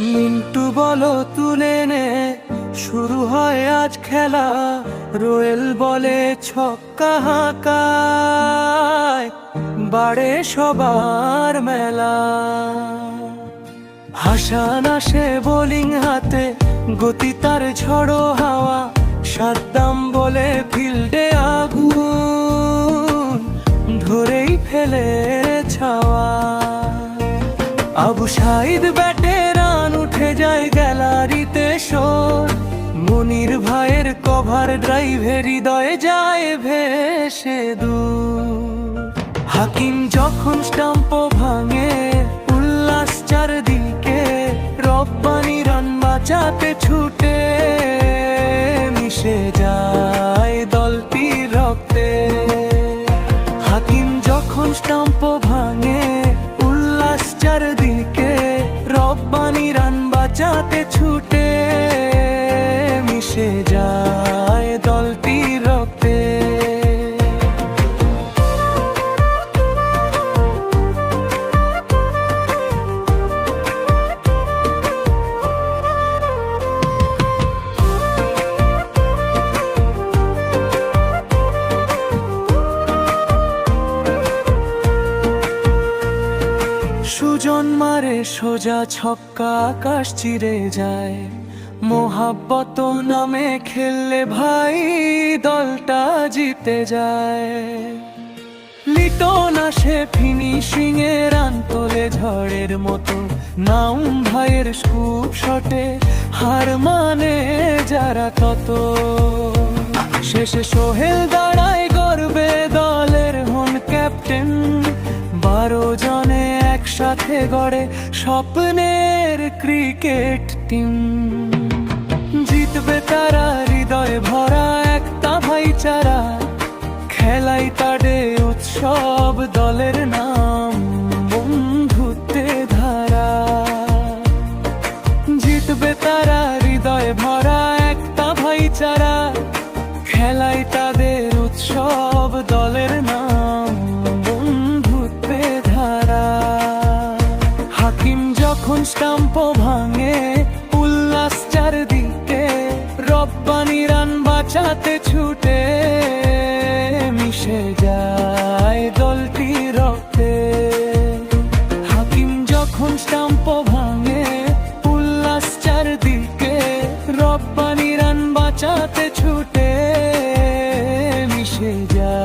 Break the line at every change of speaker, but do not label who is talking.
মিন্টু বলো তুলে নে, শুরু হয় আজ খেলা। রোয়েল বলে ছক্কা হাঁকায়, বাড়ে সবার মেলা। হাসান আসে বোলিং হাতে, গতি তার ঝড়ো হাওয়া। সাদ্দাম বলে ফিল্ডে আগুন, ধরেই ফেলে ছাওয়া। আবু সাইদ ব্যাটে রান উঠে যায়, গ্যালারিতে শোর। মনির ভাইয়ের কভার ড্রাইভে হৃদয়ে যায় ভেসে দূর। হাকিম যখন স্টাম্প ভাঙে, উল্লাস চারদিকে। রব্বানি রান বাঁচাতে ছুটে, মিশে যায় দলটির রক্তে। হাকিম যখন স্টাম্প ভাঙে, উল্লাস চারদিকে। রব্বানি রান বাঁচাতে ছুটে, মিশে যায় দলটির রক্তে। সুজন মারে সোজা ছক্কা, আকাশ চিরে যায়। মোহাব্বত নামে খেললে ভাই, দলটা জিতে যায়। লিটন আসে ফিনিশিং এ, রান তোলে ঝড়ের মতো। নাম ভাইয়ের স্কুপ শটে, হার মানে যারা তত। শেষে সোহেল দাঁড়ায় গর্বে, দলের হন ক্যাপ্টেন। 12 জনে একসাথে গড়ে স্বপ্নের ক্রিকেট টিম। জিতবে তারা, হৃদয়ে ভরা একটা ভাইচারা। খেলাই তাডে উৎসব, দলের নাম বন্ধুত্বে ধারা। জিতবে তারা, হৃদয়ে ভরা একটা ভাইচারা। খেলাই তাদের উৎসব, দলের নাম বন্ধুত্বে ধারা। হাকিম যখন স্টাম্প ভাঙে, উল্লাস চারদিকে। রব্বানি রান বাঁচাতে ছুটে, মিশে যায় দলটির রক্তে। হাকিম যখন স্টাম্প ভাঙে, উল্লাস চারদিকে। রব্বানি রান বাঁচাতে ছুটে, মিশে যায়।